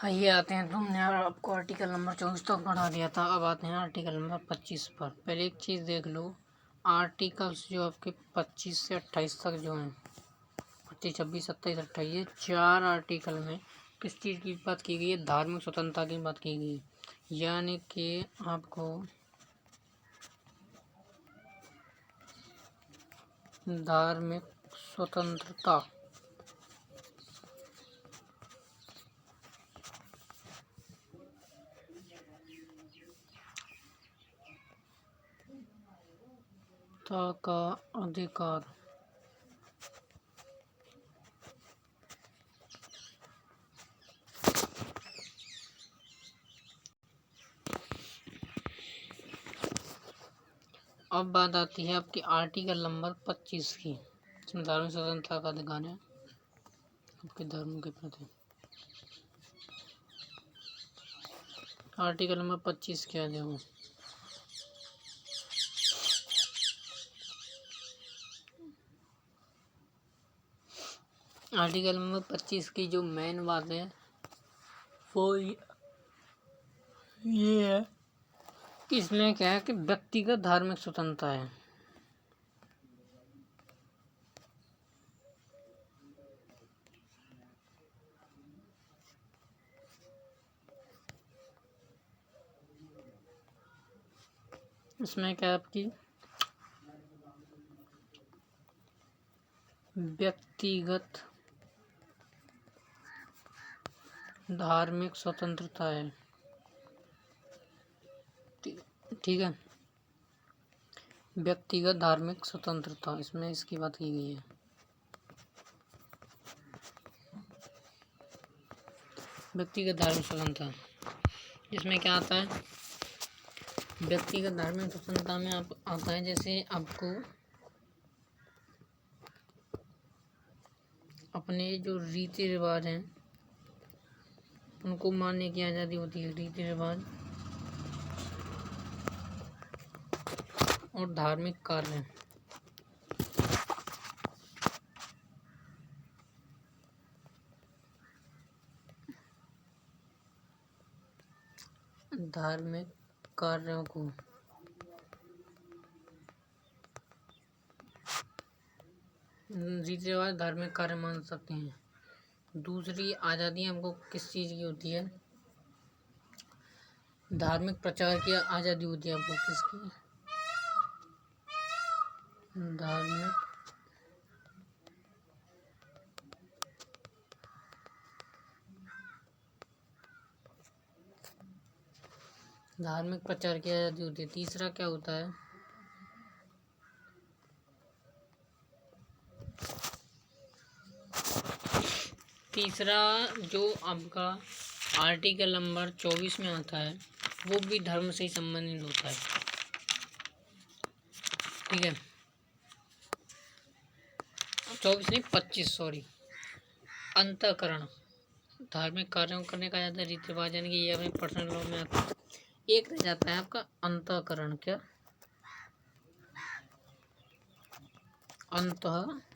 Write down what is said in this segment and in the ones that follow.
आइए आते हैं, तुमने आपको आर्टिकल नंबर 24 तक पढ़ा दिया था। अब आते हैं आर्टिकल नंबर 25 पर। पहले एक चीज़ देख लो, आर्टिकल्स जो आपके 25 से 28 तक जो हैं, 25, 26, 27, 28, ये 4 आर्टिकल में किस चीज़ की बात की गई है? धार्मिक स्वतंत्रता की बात की गई है। यानी कि आपको धार्मिक स्वतंत्रता का अधिकार अब बात आती है आपकी आर्टिकल नंबर 25 की, इसमें धार्मिक स्वतंत्रता का अधिकार है आपके धर्म के प्रति। आर्टिकल नंबर 25 क्या है? देखो, आर्टिकल नंबर 25 की जो मेन बात है वो ये है कि इसमें क्या है कि व्यक्तिगत धार्मिक स्वतंत्रता है। इसमें क्या है आपकी व्यक्तिगत धार्मिक स्वतंत्रता है। ठीक है, व्यक्तिगत धार्मिक स्वतंत्रता, इसमें इसकी बात की गई है। व्यक्तिगत धार्मिक स्वतंत्रता, इसमें क्या आता है? व्यक्तिगत धार्मिक स्वतंत्रता में आप आता है जैसे आपको अपने जो रीति रिवाज हैं उनको मानने की आज़ादी होती है। रीति रिवाज और धार्मिक कार्य, धार्मिक कार्यों को रीति रिवाज धार्मिक कार्य मान सकते हैं। दूसरी आज़ादी हमको किस चीज़ की होती है? धार्मिक प्रचार की आज़ादी होती है आपको। किसकी? धार्मिक प्रचार की आज़ादी होती है। तीसरा क्या होता है? तीसरा जो आपका आर्टिकल नंबर 24 में आता है वो भी धर्म से ही संबंधित होता है। ठीक है, 24 नहीं 25, सॉरी। अंतःकरण, धार्मिक कार्यों करने का ज़्यादा रीति रिवाज, यानी कि ये अपने पर्सनल लॉ में आता है। एक रह जाता है आपका अंतःकरण। क्या? अंतःकरण,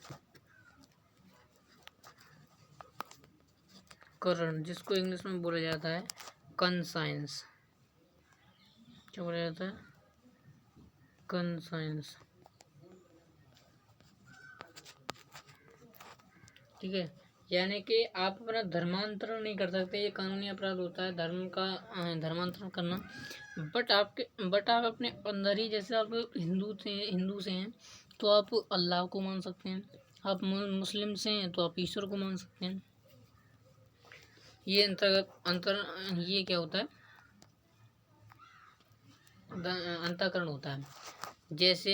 जिसको इंग्लिश में बोला जाता है कंसाइंस। क्या बोला जाता है? कंसाइंस। ठीक है, यानी कि आप अपना धर्मांतरण नहीं कर सकते, ये कानूनी अपराध होता है धर्म का धर्मांतरण करना। बट आप अपने अंदर ही, जैसे आप हिंदू से हैं तो आप अल्लाह को मान सकते हैं, आप मुस्लिम से हैं तो आप ईश्वर को मान सकते हैं। ये ये क्या होता है? अंतःकरण होता है। जैसे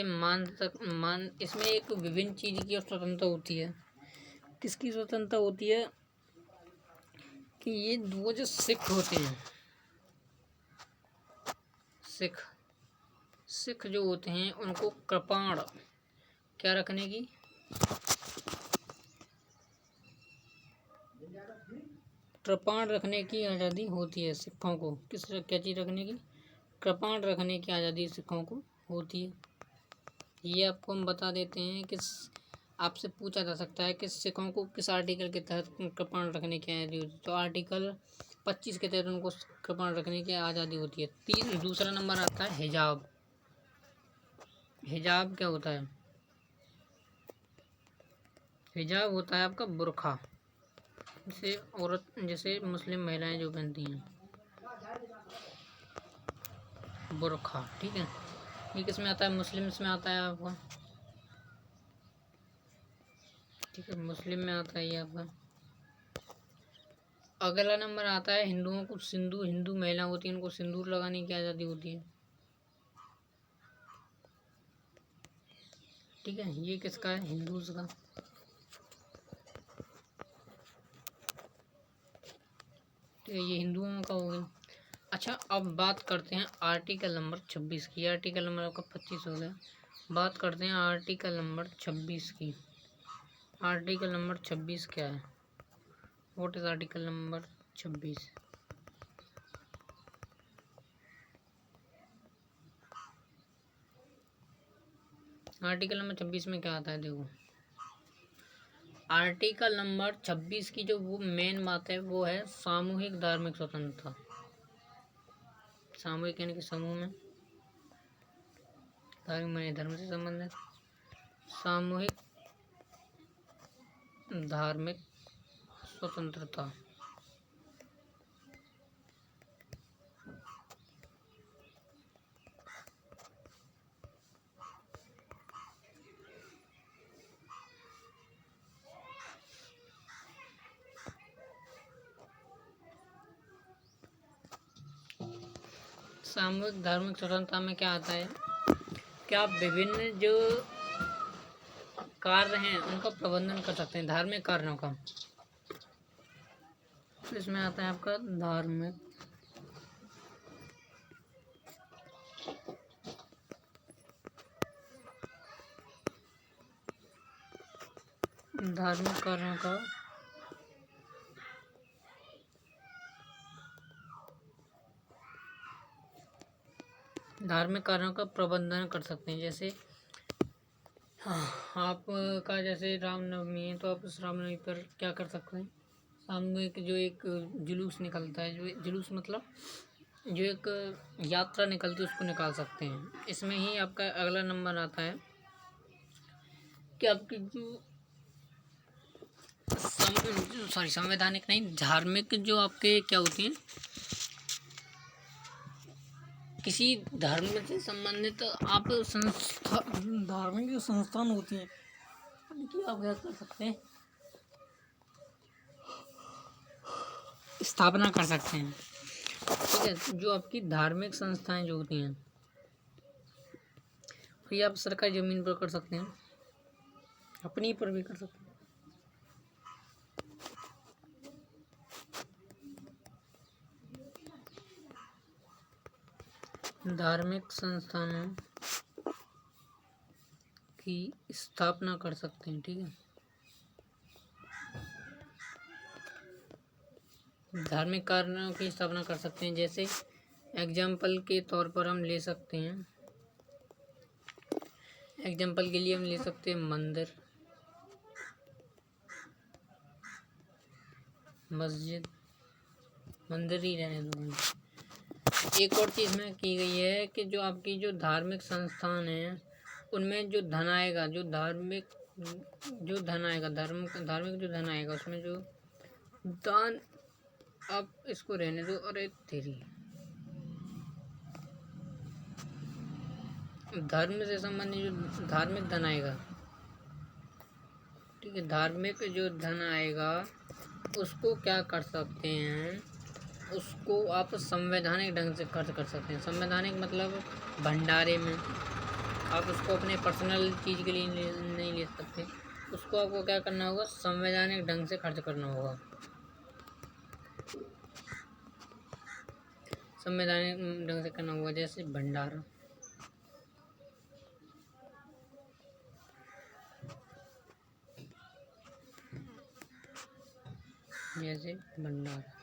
इसमें एक विभिन्न चीज की स्वतंत्रता होती है। किसकी स्वतंत्रता होती है? कि ये वो जो सिख होते हैं, सिख जो होते हैं उनको कृपाण क्या रखने की, कृपाण रखने की आज़ादी होती है सिखों को। क्या चीज़ रखने की? कृपाण रखने की आज़ादी सिखों को होती है। ये आपको हम बता देते हैं कि आपसे पूछा जा सकता है कि सिखों को किस आर्टिकल के तहत कृपाण रखने की आज़ादी होती है। तो आर्टिकल 25 के तहत उनको कृपाण रखने की आज़ादी होती है। दूसरा नंबर आता है हिजाब। हिजाब क्या होता है? हिजाब होता है आपका बुर्खा, जैसे मुस्लिम महिलाएं जो पहनती हैं बुर्खा, ठीक है। ये किस में आता है? मुस्लिम्स में आता है आपका, ठीक है, मुस्लिम में आता है ये आपका। अगला नंबर आता है हिंदुओं को हिंदू महिला होती है उनको सिंदूर लगाने की आज़ादी होती है, ठीक है। ये किसका है? हिंदूज का। ठीक है, ये हिंदुओं का हो गया। अच्छा, अब बात करते हैं आर्टिकल नंबर 26 की। आर्टिकल नंबर आपका 25 हो गया। बात करते हैं आर्टिकल नंबर 26 की। आर्टिकल नंबर 26 क्या है? What is article number 26? Article number 26 में क्या आता है? देखो, आर्टिकल नंबर 26 की जो वो मेन बात है वो है सामूहिक धार्मिक स्वतंत्रता। सामूहिक यानी कि समूह में, धार्मिक धर्म से संबंधित, सामूहिक धार्मिक स्वतंत्रता। सामूहिक धार्मिक स्वतंत्रता में क्या आता है कि आप विभिन्न जो कार्य हैं उनका प्रबंधन कर सकते हैं, धार्मिक कार्यों का। तो इसमें आता है आपका धार्मिक कार्यों का प्रबंधन कर सकते हैं। जैसे आपका जैसे रामनवमी है तो आप उस रामनवमी पर क्या कर सकते हैं? सामूहिक जो एक जुलूस निकलता है, जो जुलूस मतलब जो एक यात्रा निकलती है उसको निकाल सकते हैं। इसमें ही आपका अगला नंबर आता है कि आपकी जो संवैधानिक नहीं, धार्मिक जो आपके क्या होती हैं, किसी धर्म से संबंधित आप धार्मिक जो संस्थान होती हैं उनकी आप क्या कर सकते हैं? स्थापना कर सकते हैं, ठीक है। जो आपकी धार्मिक संस्थाएं जो होती हैं ये आप सरकारी जमीन पर कर सकते हैं, अपनी पर भी कर सकते हैं। धार्मिक संस्थानों की स्थापना कर सकते हैं, ठीक है। धार्मिक कार्यों की स्थापना कर सकते हैं। जैसे एग्जाम्पल के तौर पर हम ले सकते हैं, एग्जाम्पल के लिए हम ले सकते हैं मंदिर, मस्जिद, मंदिर ही रहने दो। एक और चीज़ में की गई है कि जो आपकी जो धार्मिक संस्थान है उनमें जो धन आएगा, जो धार्मिक जो धन आएगा, धार्मिक जो धन आएगा उसमें जो दान, आप इसको रहने दो, अरे तेरी धर्म से संबंधित जो धार्मिक धन आएगा, ठीक है, धार्मिक जो धन आएगा उसको क्या कर सकते हैं? उसको आप संवैधानिक ढंग से खर्च कर सकते हैं। संवैधानिक मतलब भंडारे में, आप उसको अपने पर्सनल चीज़ के लिए नहीं ले सकते। उसको आपको क्या करना होगा? संवैधानिक ढंग से खर्च करना होगा। संवैधानिक ढंग से करना होगा, जैसे भंडारा, जैसे भंडारा।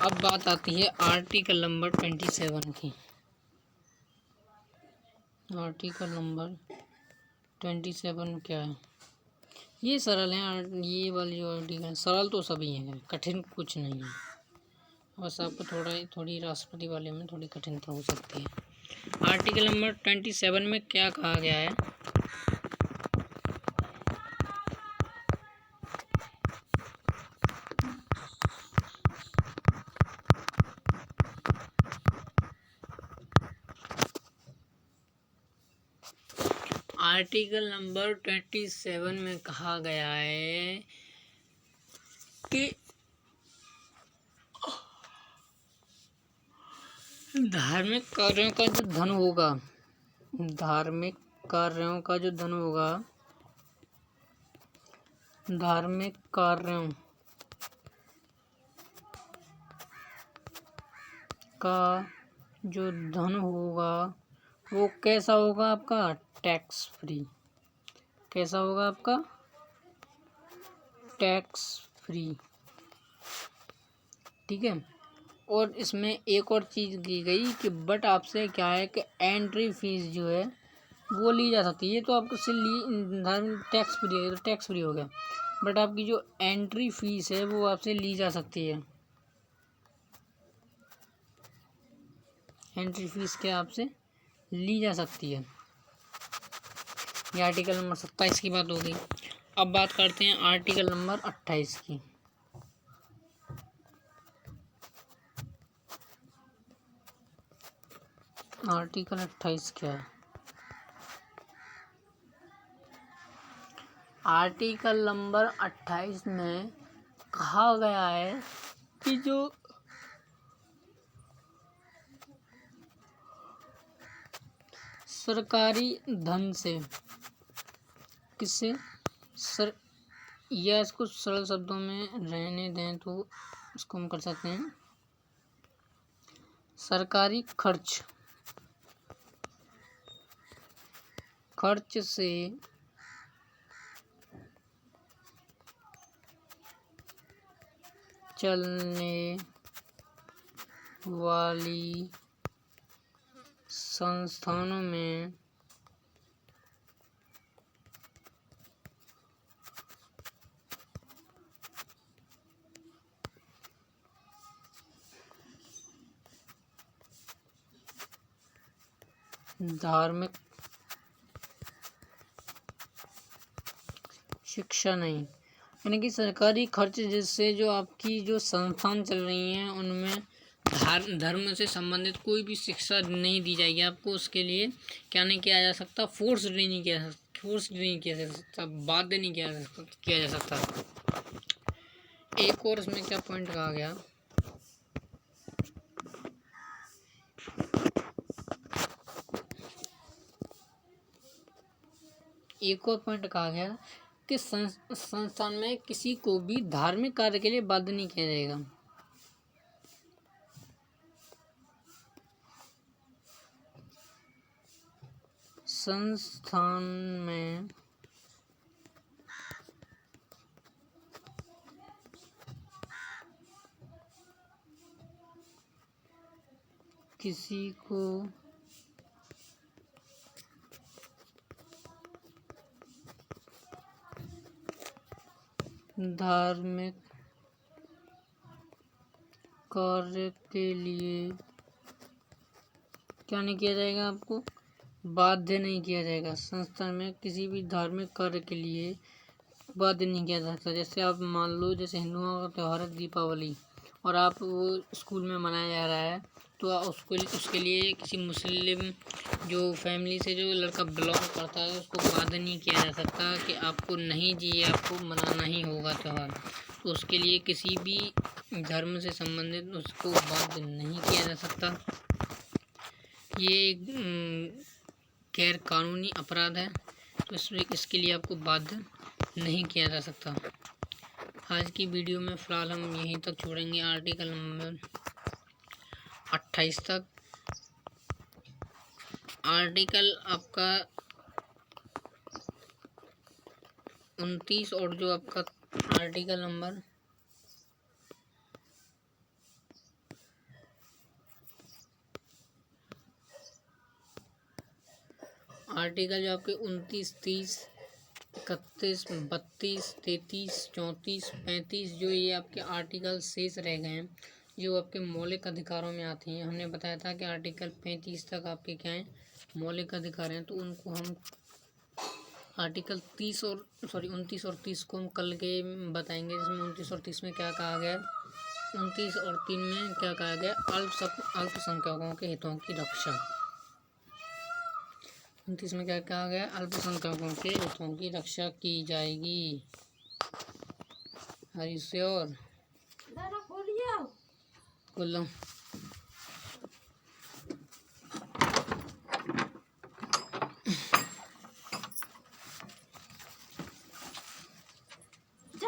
अब बात आती है आर्टिकल नंबर 27 की। आर्टिकल नंबर 27 क्या है? ये सरल है। ये वाली जो आर्टिकल है सरल तो सभी हैं, कठिन कुछ नहीं है। बस आपको थोड़ी राष्ट्रपति वाले में थोड़ी कठिनता हो सकती है। आर्टिकल नंबर 27 में क्या कहा गया है? आर्टिकल नंबर 27 में कहा गया है कि धार्मिक कार्यों का जो धन होगा, धार्मिक कार्यों का जो धन होगा, धार्मिक कार्यों का जो धन होगा वो कैसा होगा आपका? Tax free. कैसा होगा आपका? Tax free. ठीक है। और इसमें एक और चीज़ की गई कि बट आपसे क्या है कि एंट्री फीस जो है वो ली जा सकती है। ये तो आपको से टैक्स फ्री है, तो टैक्स फ्री हो गया। बट आपकी जो एंट्री फीस है वो आपसे ली जा सकती है। एंट्री फीस क्या आपसे ली जा सकती है। ये आर्टिकल नंबर 27 की बात हो गई। अब बात करते हैं आर्टिकल नंबर 28 की। आर्टिकल 28 क्या है? आर्टिकल नंबर 28 में कहा गया है कि जो सरकारी धन से, किससे सर, या इसको सरल शब्दों में रहने दें तो इसको हम कर सकते हैं सरकारी खर्च से चलने वाली संस्थानों में धार्मिक शिक्षा नहीं, यानी कि सरकारी खर्च जिससे जो आपकी जो संस्थान चल रही हैं उनमें धर्म से संबंधित कोई भी शिक्षा नहीं दी जाएगी आपको। उसके लिए क्या नहीं किया जा सकता? फोर्स नहीं किया जा सकता, बाध्य नहीं किया जा सकता। एक और इसमें क्या पॉइंट कहा गया? एक और पॉइंट कहा गया कि संस्थान में किसी को भी धार्मिक कार्य के लिए बाध्य नहीं किया जाएगा। संस्थान में किसी को धार्मिक कार्य के लिए क्या नहीं किया जाएगा? आपको बाध्य नहीं किया जाएगा। संस्थान में किसी भी धार्मिक कार्य के लिए बाध्य नहीं किया जा सकता। जैसे आप मान लो, जैसे हिंदुओं का त्यौहार है दीपावली, और आप वो स्कूल में मनाया जा रहा है, तो उसके लिए किसी मुस्लिम जो फैमिली से जो लड़का बिलोंग करता है उसको बाध्य नहीं किया जा सकता कि आपको नहीं जी, आपको मनाना ही होगा त्यौहार। तो उसके लिए किसी भी धर्म से संबंधित उसको बाध्य नहीं किया जा सकता। ये गैर कानूनी अपराध है, तो इसके लिए आपको बाध्य नहीं किया जा सकता। आज की वीडियो में फ़िलहाल हम यहीं तक छोड़ेंगे, आर्टिकल नंबर 28 तक। आर्टिकल आपका 29 और जो आपका आर्टिकल नंबर जो आपके 29, 30, 31, 32, 33, 34, 35 जो ये आपके आर्टिकल शेष रह गए हैं, जो आपके मौलिक अधिकारों में आती हैं। हमने बताया था कि आर्टिकल 35 तक आपके क्या हैं, मौलिक अधिकार हैं। तो उनको हम आर्टिकल 29 और 30 को हम कल के बताएंगे, जिसमें 29 और 30 में क्या कहा गया है। 29 और 3 में क्या कहा गया, अल्पसंख्यकों के हितों की रक्षा। 29 में क्या कहा गया, अल्पसंख्यकों के हितों की रक्षा की जाएगी। हरी श्योर खोलो।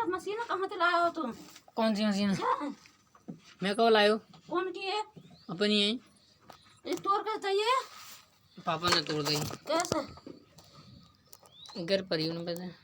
मशीन कहाँ से लाए हो तुम? कौन सी मशीन? मैं कब लायो? कौन की है? अपनी है। ये तोड़ कर चाहिए? पापा ने तोड़ दी। कैसे? घर पर ही उन्हें पता है।